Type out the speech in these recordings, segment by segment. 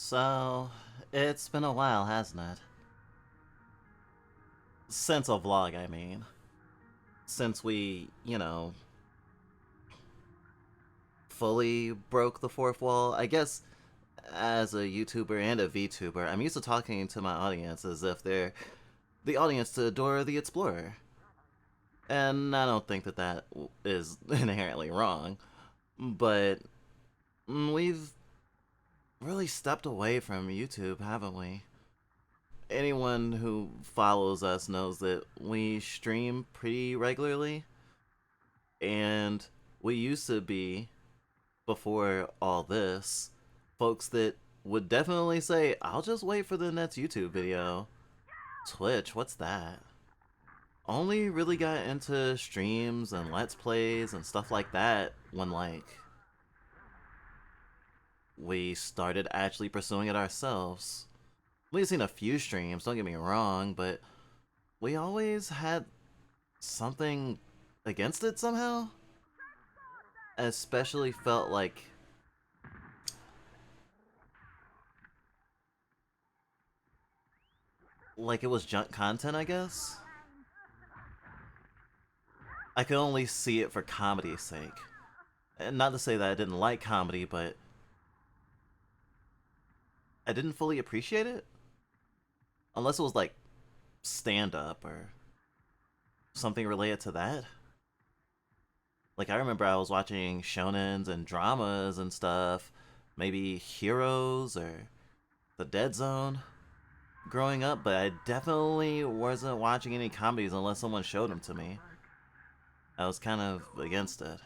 So, it's been a while, hasn't it? Since a vlog, I mean. Since we, fully broke the fourth wall. I guess as a YouTuber and a VTuber, I'm used to talking to my audience as if they're the audience to Dora the Explorer. And I don't think that that is inherently wrong. But we've really stepped away from YouTube, haven't we? Anyone who follows us knows that we stream pretty regularly, and we used to be, before all this, folks that would definitely say, I'll just wait for the next YouTube video. Twitch, what's that? Only really got into streams and let's plays and stuff like that when, like, we started actually pursuing it ourselves. We've seen a few streams, don't get me wrong, but we always had something against it somehow. Especially felt like it was junk content, I guess. I could only see it for comedy's sake. And not to say that I didn't like comedy, but I didn't fully appreciate it. Unless it was like stand-up or something related to that. Like, I remember I was watching shonens and dramas and stuff, maybe Heroes or The Dead Zone growing up, but I definitely wasn't watching any comedies unless someone showed them to me. I was kind of against it.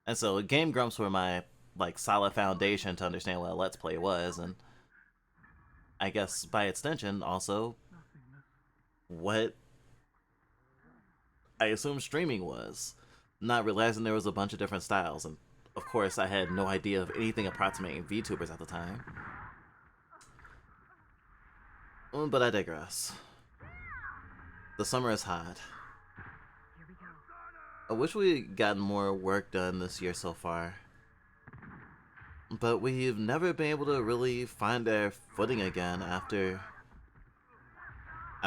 And so Game Grumps were my like solid foundation to understand what a Let's Play was, and I guess by extension also what I assume streaming was. Not realizing there was a bunch of different styles, and of course I had no idea of anything approximating VTubers at the time. But I digress. The summer is hot. I wish we'd gotten more work done this year so far. But we've never been able to really find our footing again after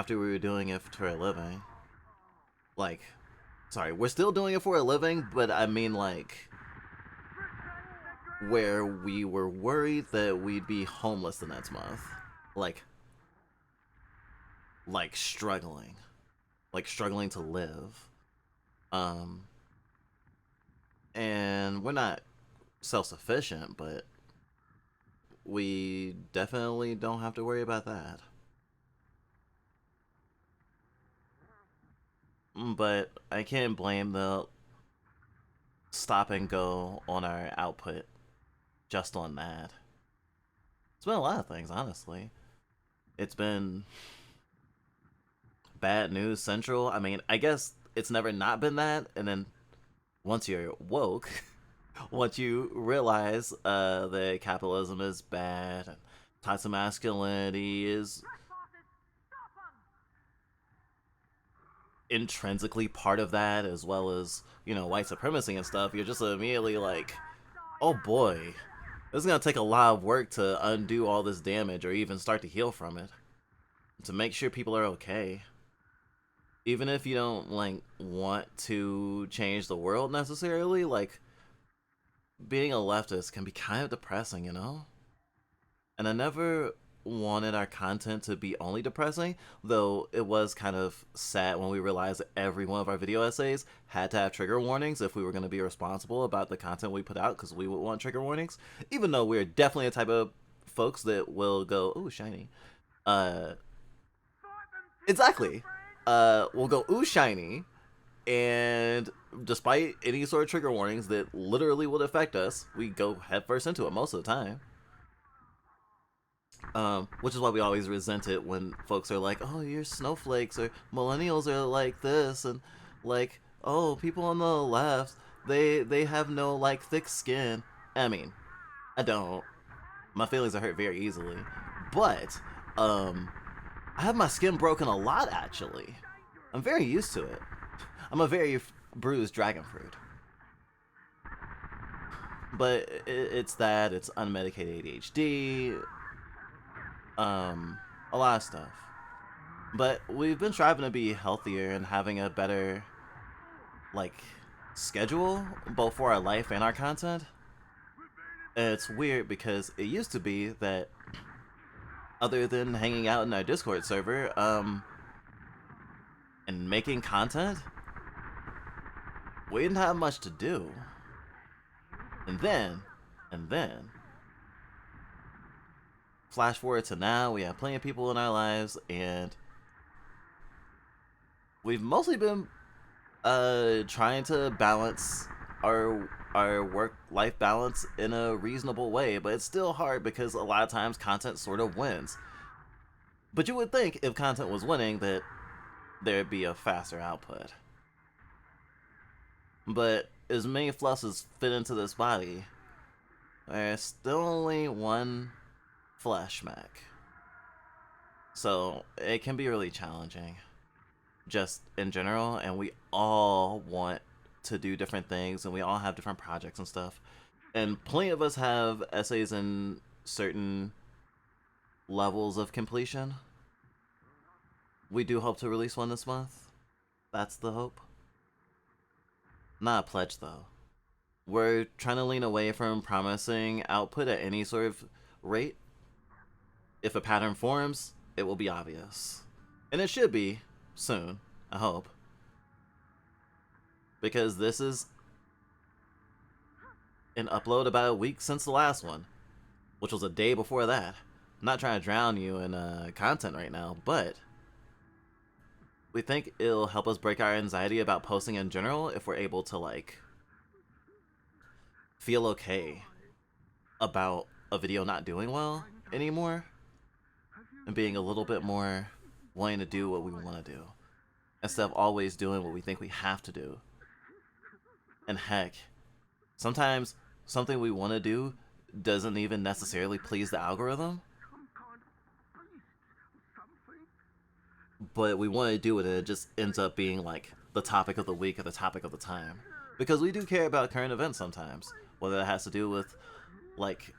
we were doing it for a living. Like, sorry, we're still doing it for a living, but I mean like where we were worried that we'd be homeless the next month. Like struggling. Like struggling to live. And we're not self-sufficient, but we definitely don't have to worry about that. But I can't blame the stop and go on our output just on that. It's been a lot of things, honestly. It's been bad news central. I mean, I guess it's never not been that, and then once you're woke, once you realize that capitalism is bad and toxic masculinity is intrinsically part of that, as well as, white supremacy and stuff, you're just immediately like, oh boy, this is gonna take a lot of work to undo all this damage or even start to heal from it. To make sure people are okay. Even if you don't, want to change the world necessarily, being a leftist can be kind of depressing, And I never wanted our content to be only depressing, though it was kind of sad when we realized that every one of our video essays had to have trigger warnings if we were going to be responsible about the content we put out, because we would want trigger warnings, even though we're definitely a type of folks that will go, ooh, shiny. Exactly. We'll go, ooh, shiny, and despite any sort of trigger warnings that literally would affect us, we go headfirst into it most of the time. Which is why we always resent it when folks are like, oh, you're snowflakes, or millennials are like this, and like, oh, people on the left, they have no thick skin. I mean, I don't. My feelings are hurt very easily. But I have my skin broken a lot, actually. I'm very used to it. I'm a very bruised dragon fruit. But it's that, it's unmedicated ADHD, um, a lot of stuff. But we've been striving to be healthier and having a better, like, schedule, both for our life and our content. And it's weird because it used to be that, other than hanging out in our Discord server, and making content, we didn't have much to do. And then, flash forward to now, we have plenty of people in our lives, and we've mostly been trying to balance our work-life balance in a reasonable way, but it's still hard because a lot of times content sort of wins. But you would think if content was winning that there'd be a faster output. But as many fluffs as fit into this body, there's still only one flesh mech. So it can be really challenging, just in general, and we all want to do different things, and we all have different projects and stuff. And plenty of us have essays in certain levels of completion. We do hope to release one this month. That's the hope. Not a pledge, though. We're trying to lean away from promising output at any sort of rate. If a pattern forms, it will be obvious. And it should be, soon, I hope. Because this is an upload about a week since the last one, which was a day before that. I'm not trying to drown you in content right now, but we think it'll help us break our anxiety about posting in general if we're able to, like, feel okay about a video not doing well anymore and being a little bit more wanting to do what we want to do instead of always doing what we think we have to do. And heck, sometimes something we want to do doesn't even necessarily please the algorithm, but we want to do it, and it just ends up being like the topic of the week or the topic of the time. Because we do care about current events sometimes, whether that has to do with, like,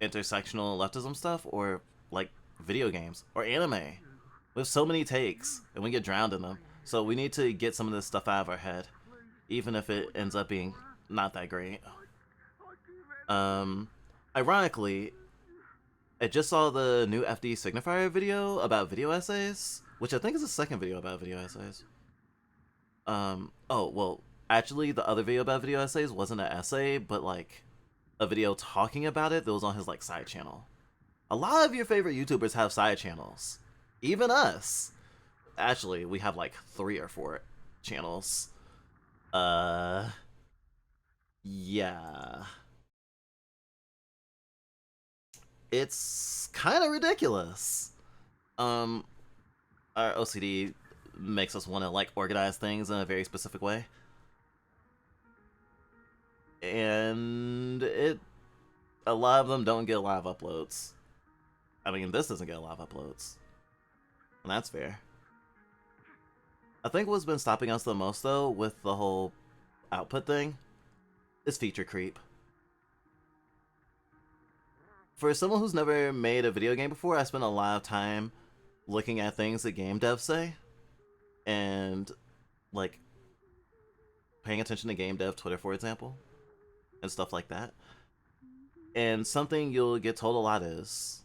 intersectional leftism stuff, or, like, video games, or anime. We have so many takes, and we get drowned in them, so we need to get some of this stuff out of our head, even if it ends up being not that great. Ironically, I just saw the new FD Signifier video about video essays, which I think is the second video about video essays. Oh, well, actually, the other video about video essays wasn't an essay, but, like, a video talking about it that was on his, like, side channel. A lot of your favorite YouTubers have side channels. Even us. Actually, we have, like, 3 or 4 channels. Yeah. It's kind of ridiculous. Our OCD makes us want to, like, organize things in a very specific way. And a lot of them don't get a lot of uploads. I mean, this doesn't get a lot of uploads. And that's fair. I think what's been stopping us the most, though, with the whole output thing, is feature creep. For someone who's never made a video game before, I spent a lot of time looking at things that game devs say, and, like, paying attention to game dev Twitter, for example, and stuff like that. And something you'll get told a lot is,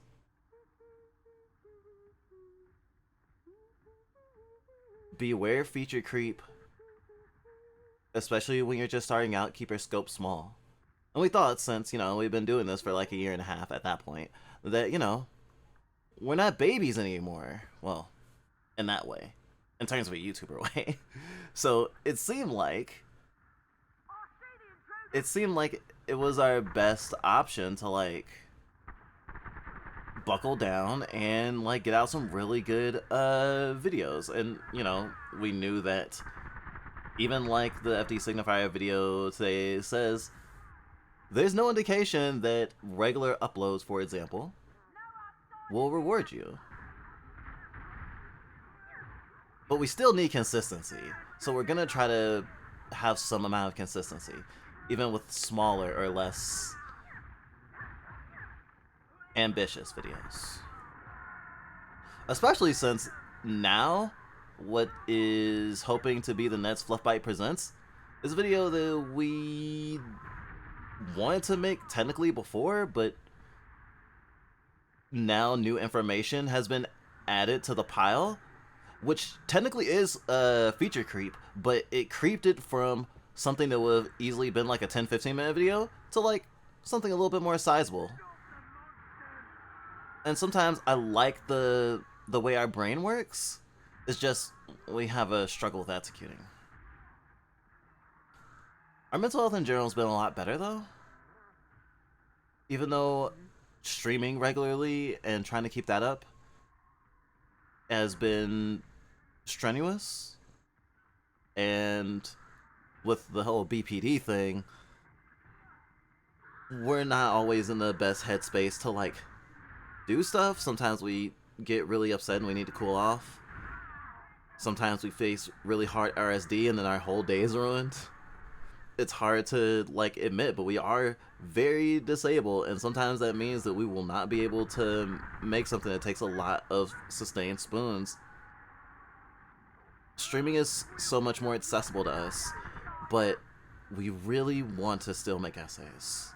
beware feature creep, especially when you're just starting out. Keep your scope small. And we thought, since, you know, we've been doing this for like a year and a half at that point, that, you know, we're not babies anymore. Well, in that way. In terms of a YouTuber way. So it seemed like it was our best option to, like, buckle down and, like, get out some really good videos. And, you know, we knew that even, like, the FD Signifier video today says, there's no indication that regular uploads, for example, will reward you. But we still need consistency, so we're gonna try to have some amount of consistency, even with smaller or less ambitious videos. Especially since now, what is hoping to be the next Fluffbite Presents is a video that we wanted to make technically before, but now new information has been added to the pile, which technically is a feature creep, but it creeped it from something that would have easily been like a 10-15 minute video to like something a little bit more sizable. And sometimes I like the way our brain works. It's just we have a struggle with executing. Our mental health in general has been a lot better though. Even though streaming regularly and trying to keep that up has been strenuous. And with the whole BPD thing, we're not always in the best headspace to like do stuff. Sometimes we get really upset and we need to cool off. Sometimes we face really hard RSD and then our whole day is ruined. It's hard to like admit, but we are very disabled, and sometimes that means that we will not be able to make something that takes a lot of sustained spoons. Streaming is so much more accessible to us, but we really want to still make essays.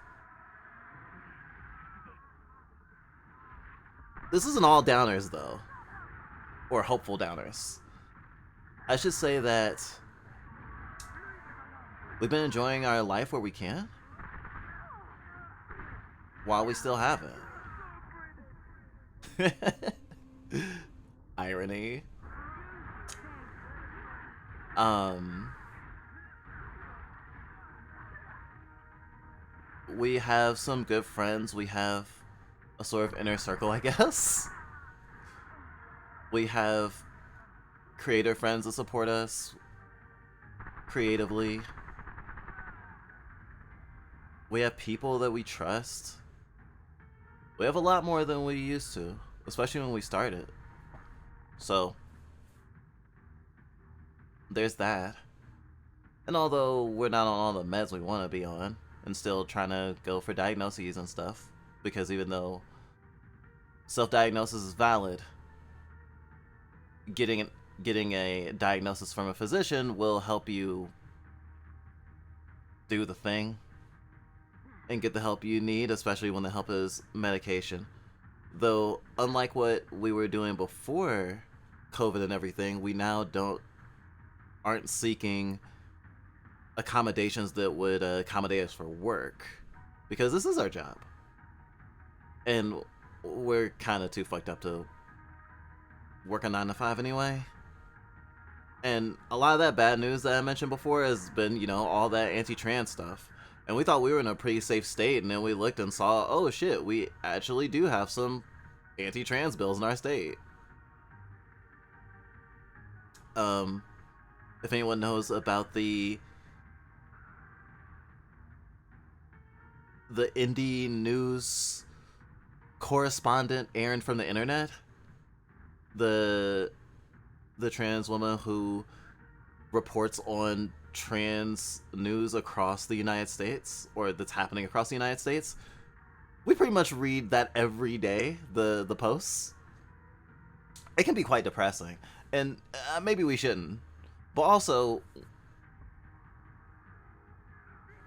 This isn't all downers though, or hopeful downers. I should say that we've been enjoying our life where we can, while we still have it. Irony. We have some good friends. We have a sort of inner circle, I guess. We have creator friends that support us creatively. We have people that we trust. We have a lot more than we used to, especially when we started. So, there's that. And although we're not on all the meds we want to be on, and still trying to go for diagnoses and stuff, because even though self-diagnosis is valid, getting a diagnosis from a physician will help you do the thing and get the help you need, especially when the help is medication. Though, unlike what we were doing before COVID and everything, we now aren't seeking accommodations that would accommodate us for work, because this is our job, and we're kind of too fucked up to work a 9 to 5 anyway. And a lot of that bad news that I mentioned before has been, you know, all that anti-trans stuff. And we thought we were in a pretty safe state, and then we looked and saw, oh shit, we actually do have some anti-trans bills in our state. If anyone knows about the indie news correspondent Erin from the internet, the trans woman who reports on trans news across the United States, or that's happening across the United States, we pretty much read that every day, the posts. It can be quite depressing, and maybe we shouldn't, but also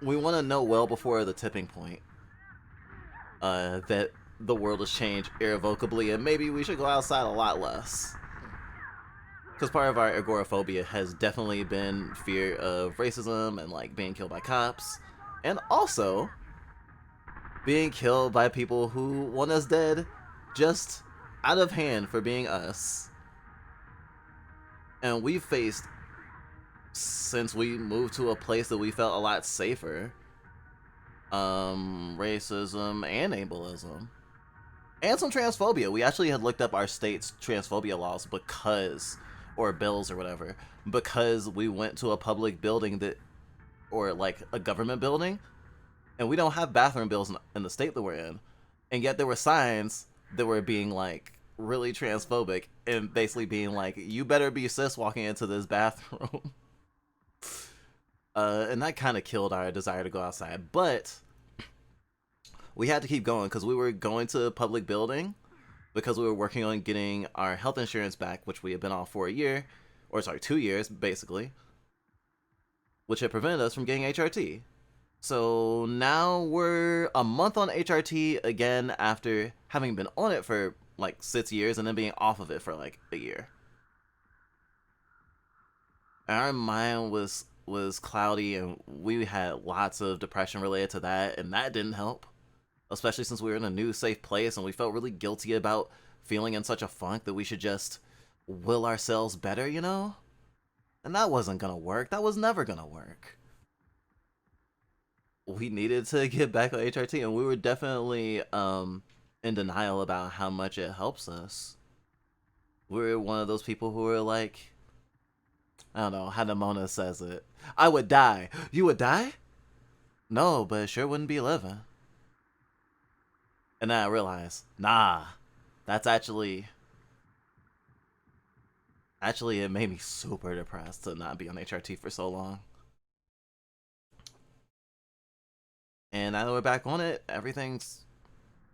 we want to know well before the tipping point that the world has changed irrevocably, and maybe we should go outside a lot less. Because part of our agoraphobia has definitely been fear of racism and like being killed by cops, and also being killed by people who want us dead just out of hand for being us. And we've faced, since we moved to a place that we felt a lot safer, racism and ableism, and some transphobia. We actually had looked up our state's transphobia laws or bills or whatever, because we went to a public building or like a government building, and we don't have bathroom bills in the state that we're in, and yet there were signs that were being like really transphobic and basically being like, you better be cis walking into this bathroom. And that kind of killed our desire to go outside, but we had to keep going because we were going to a public building because we were working on getting our health insurance back, which we had been off for a year, or sorry, 2 years basically, which had prevented us from getting HRT. So now we're a month on HRT again after having been on it for like 6 years and then being off of it for like a year. Our mind was cloudy, and we had lots of depression related to that, and that didn't help, especially since we were in a new safe place and we felt really guilty about feeling in such a funk that we should just will ourselves better, you know? And that wasn't gonna work. That was never gonna work. We needed to get back on HRT, and we were definitely in denial about how much it helps us. We were one of those people who were like, I don't know how Nimona says it. I would die. You would die? No, but it sure wouldn't be living. And then I realized, nah, that's actually it made me super depressed to not be on HRT for so long. And now that we're back on it, everything's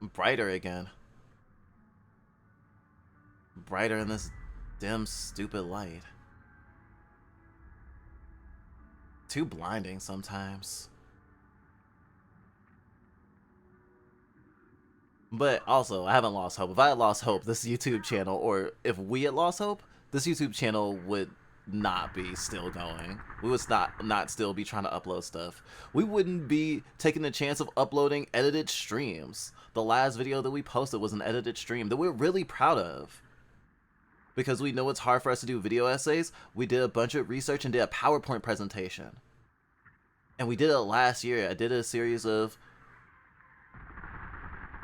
brighter again. Brighter in this dim, stupid light. Too blinding sometimes. But also, I haven't lost hope. If I had lost hope, this YouTube channel, or if we had lost hope, this YouTube channel would not be still going. We would not still be trying to upload stuff. We wouldn't be taking the chance of uploading edited streams. The last video that we posted was an edited stream that we're really proud of. Because we know it's hard for us to do video essays, we did a bunch of research and did a PowerPoint presentation. And we did it last year. I did a series of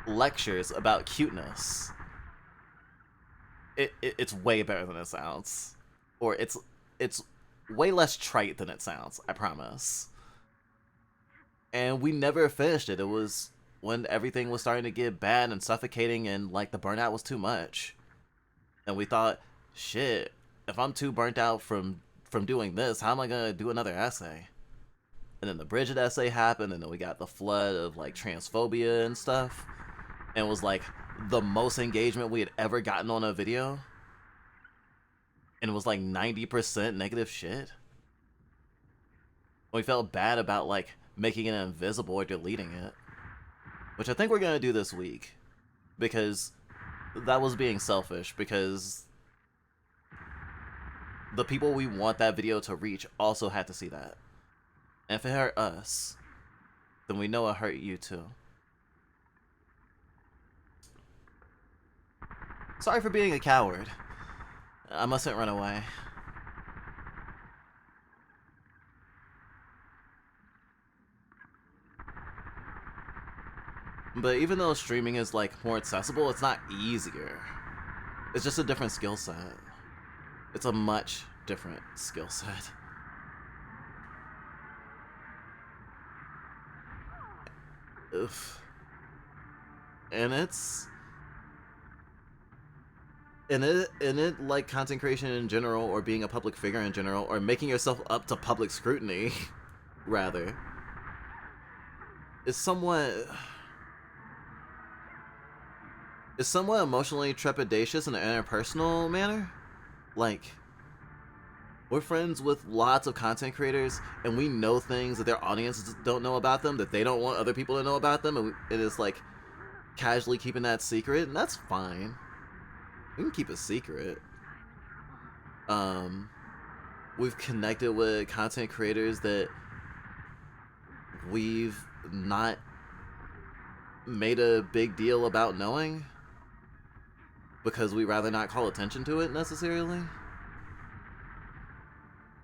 lectures about cuteness. It's way better than it sounds. Or it's way less trite than it sounds, I promise. And we never finished it. It was when everything was starting to get bad and suffocating, and like the burnout was too much. And we thought, shit, if I'm too burnt out from doing this, how am I gonna do another essay? And then the Bridget essay happened, and then we got the flood of like transphobia and stuff. And it was like the most engagement we had ever gotten on a video. And it was like 90% negative shit. We felt bad about like making it invisible or deleting it. Which I think we're gonna do this week. Because that was being selfish, because the people we want that video to reach also had to see that. And if it hurt us, then we know it hurt you too. Sorry for being a coward. I mustn't run away. But even though streaming is like more accessible, it's not easier. It's just a different skill set. It's a much different skill set. Oof. And it like content creation in general, or being a public figure in general, or making yourself up to public scrutiny, rather, is somewhat emotionally trepidatious in an interpersonal manner. Like, we're friends with lots of content creators, and we know things that their audiences don't know about them, that they don't want other people to know about them, and it is like casually keeping that secret, and that's fine. We can keep it secret. We've connected with content creators that we've not made a big deal about knowing, because we rather not call attention to it necessarily.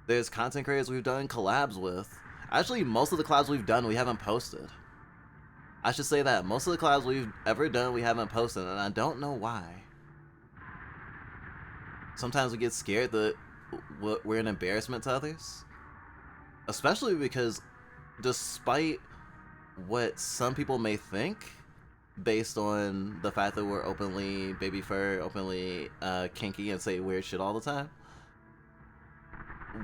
There's content creators we've done collabs with. Actually, most of the collabs we've done, we haven't posted. I should say that. Most of the collabs we've ever done, we haven't posted, and I don't know why. Sometimes we get scared that we're an embarrassment to others. Especially because, despite what some people may think, based on the fact that we're openly baby fur, openly kinky, and say weird shit all the time,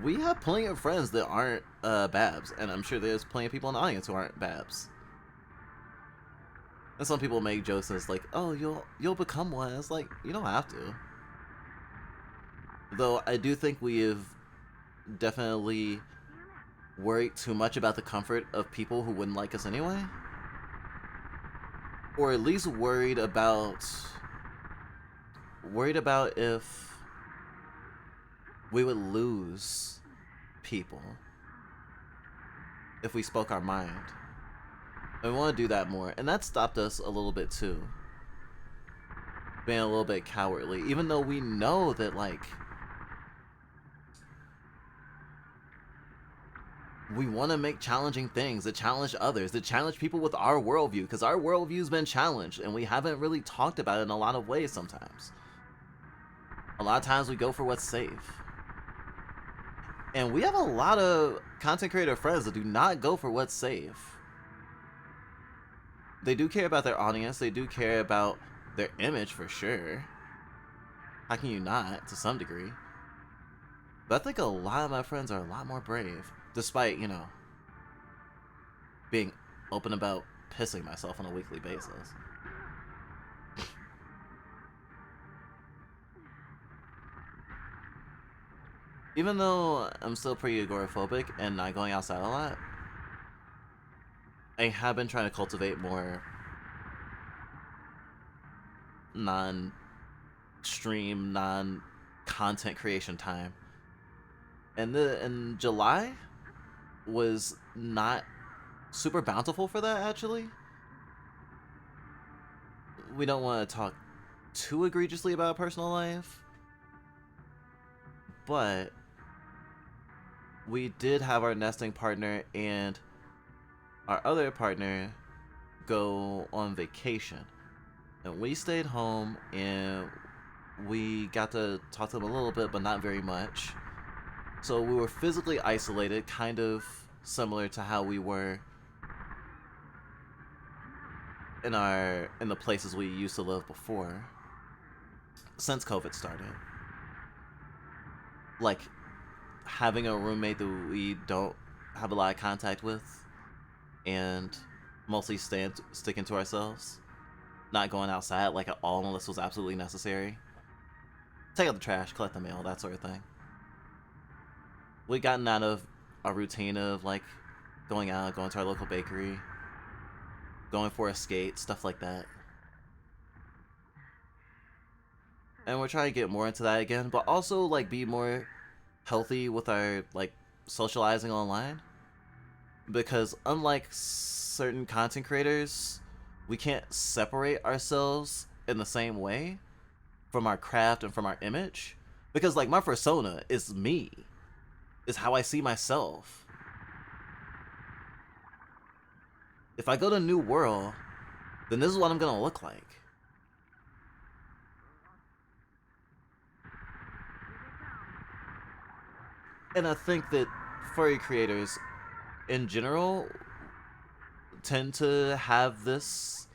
we have plenty of friends that aren't babs, and I'm sure there's plenty of people in the audience who aren't babs. And some people make jokes and it's like, oh, you'll become one. It's like, you don't have to. Though I do think we have definitely worried too much about the comfort of people who wouldn't like us anyway. Or at least worried about if we would lose people if we spoke our mind. And we want to do that more, and that stopped us a little bit too, being a little bit cowardly, even though we know that, like, we want to make challenging things that challenge others, that challenge people with our worldview, because our worldview's been challenged, and we haven't really talked about it in a lot of ways sometimes. A lot of times we go for what's safe. And we have a lot of content creator friends that do not go for what's safe. They do care about their audience, they do care about their image for sure. How can you not, to some degree? But I think a lot of my friends are a lot more brave. Despite, you know, being open about pissing myself on a weekly basis. Even though I'm still pretty agoraphobic and not going outside a lot, I have been trying to cultivate more non-stream, non-content creation time. And July was not super bountiful for that, actually. We don't want to talk too egregiously about personal life, but we did have our nesting partner and our other partner go on vacation, and we stayed home and we got to talk to them a little bit, but not very much. So we were physically isolated, kind of similar to how we were in the places we used to live before, since COVID started. Like, having a roommate that we don't have a lot of contact with, and mostly sticking to ourselves, not going outside like at all unless it was absolutely necessary. Take out the trash, collect the mail, that sort of thing. We'd gotten out of a routine of, like, going out, going to our local bakery, going for a skate, stuff like that. And we're trying to get more into that again, but also, like, be more healthy with our, like, socializing online. Because unlike certain content creators, we can't separate ourselves in the same way from our craft and from our image. Because, like, my persona is me. Is how I see myself. If I go to New World, then this is what I'm gonna look like. And I think that furry creators in general tend to have this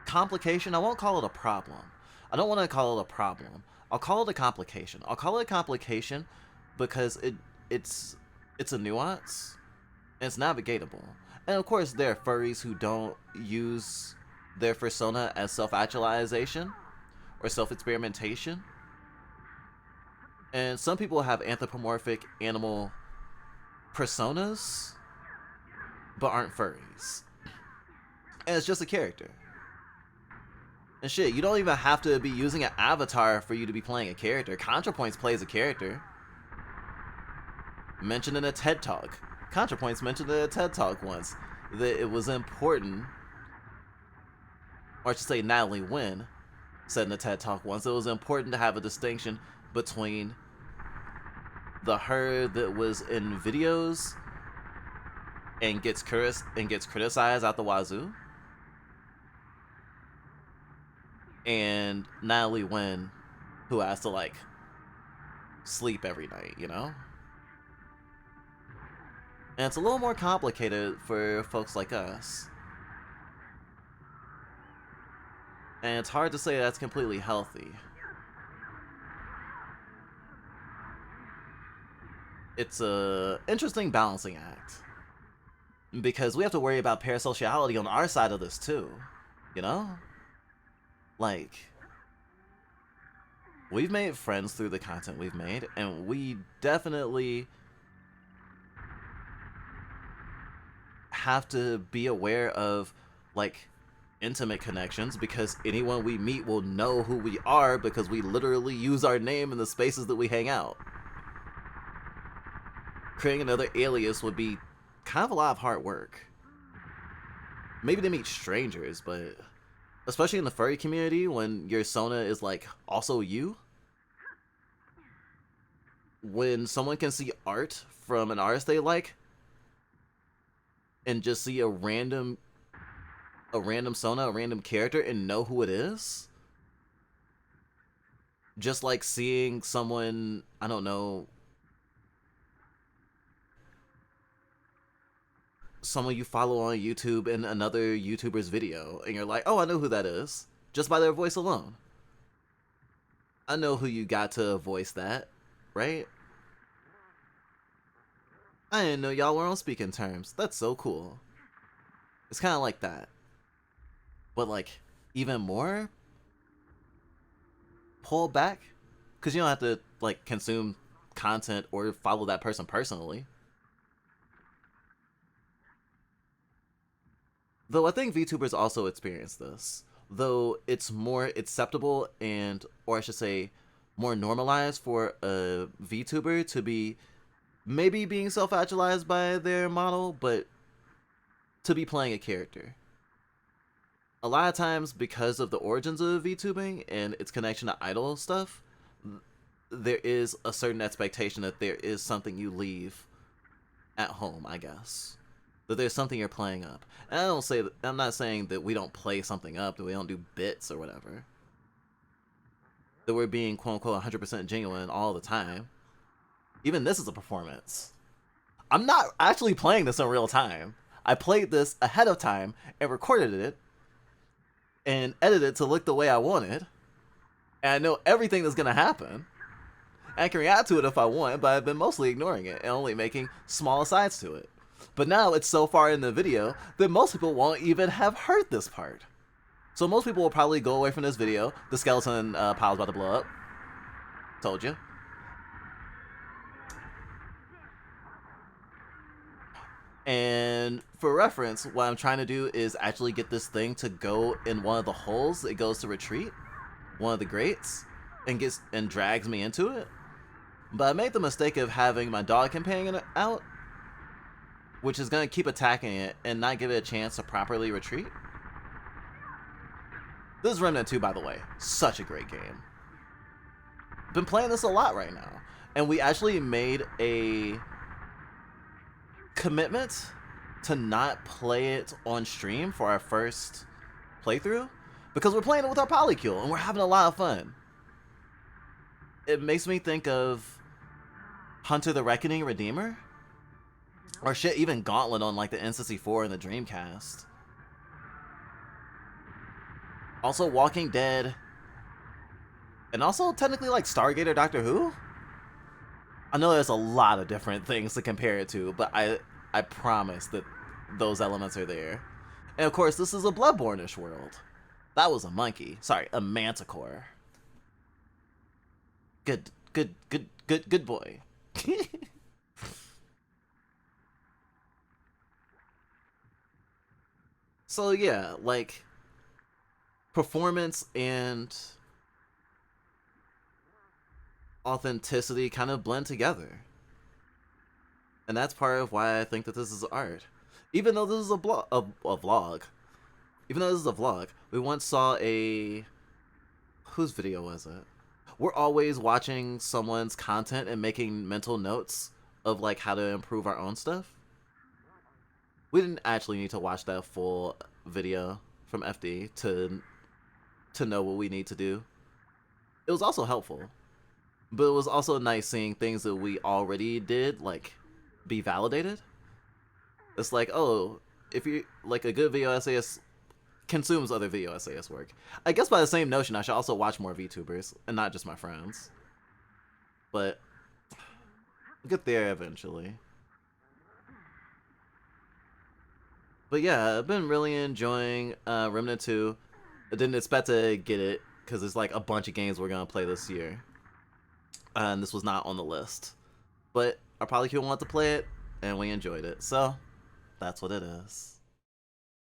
complication. I won't call it a problem. I don't want to call it a problem. I'll call it a complication. I'll call it a complication because it's a nuance and it's navigatable. And of course there are furries who don't use their persona as self-actualization or self-experimentation. And some people have anthropomorphic animal personas but aren't furries. And it's just a character. And shit, you don't even have to be using an avatar for you to be playing a character. ContraPoints plays a character. Mentioned in a TED Talk. ContraPoints mentioned in a TED Talk once that it was important, or I should say Natalie Wynn said in a TED Talk once, it was important to have a distinction between the her that was in videos and gets criticized out the wazoo, and Natalie Wynn, who has to, like, sleep every night, you know? And it's a little more complicated for folks like us. And it's hard to say that's completely healthy. It's a interesting balancing act. because we have to worry about parasociality on our side of this too, you know? Like, we've made friends through the content we've made, and we definitely have to be aware of, like, intimate connections, because anyone we meet will know who we are because we literally use our name in the spaces that we hang out. Creating another alias would be kind of a lot of hard work. Maybe to meet strangers, but especially in the furry community, when your Sona is like also you, when someone can see art from an artist they like and just see a random Sona, a random character, and know who it is, just like seeing someone, I don't know, someone you follow on YouTube in another YouTuber's video, and you're like, oh, I know who that is, just by their voice alone. I know who you got to voice that, right? I didn't know y'all were on speaking terms. That's so cool. It's kind of like that. But, like, even more, pull back, because you don't have to, like, consume content or follow that person personally. Though I think VTubers also experience this. Though it's more acceptable and, or I should say, more normalized for a VTuber to be maybe being self-actualized by their model, but to be playing a character. A lot of times, because of the origins of VTubing and its connection to idol stuff, there is a certain expectation that there is something you leave at home, I guess. That there's something you're playing up. And I'm not saying that we don't play something up, that we don't do bits or whatever. That we're being quote unquote 100% genuine all the time. Even this is a performance. I'm not actually playing this in real time. I played this ahead of time and recorded it and edited it to look the way I wanted. And I know everything that's gonna happen. I can react to it if I want, but I've been mostly ignoring it and only making small asides to it. But now it's so far in the video that most people won't even have heard this part. So most people will probably go away from this video. The skeleton pile's about to blow up. Told you. And for reference, what I'm trying to do is actually get this thing to go in one of the holes it goes to retreat, one of the grates, and drags me into it. But I made the mistake of having my dog companion out, which is going to keep attacking it and not give it a chance to properly retreat. This is Remnant 2, by the way. Such a great game. Been playing this a lot right now. And we actually made a commitment to not play it on stream for our first playthrough, because we're playing it with our polycule and we're having a lot of fun. It makes me think of Hunter the Reckoning Redeemer, or shit, even Gauntlet on like the N64 and the Dreamcast. Also Walking Dead, and also technically like Stargate or Doctor Who. I know there's a lot of different things to compare it to, but I promise that those elements are there. And of course, this is a Bloodborne-ish world. That was a monkey. Sorry, a manticore. Good boy. So yeah, like, performance and authenticity kind of blend together. And that's part of why I think that this is art. Even though this is a vlog. Even though this is a vlog, we once saw a... Whose video was it? We're always watching someone's content and making mental notes of like how to improve our own stuff. We didn't actually need to watch that full video from FD to know what we need to do. It was also helpful. But it was also nice seeing things that we already did, like, be validated. It's like, oh, if you, like, a good video essayist consumes other video essayist work. I guess by the same notion, I should also watch more VTubers, and not just my friends. But, we'll get there eventually. But yeah, I've been really enjoying Remnant 2. I didn't expect to get it because there's like a bunch of games we're gonna play this year, and this was not on the list. But our Polycule wanted to play it, and we enjoyed it, so that's what it is.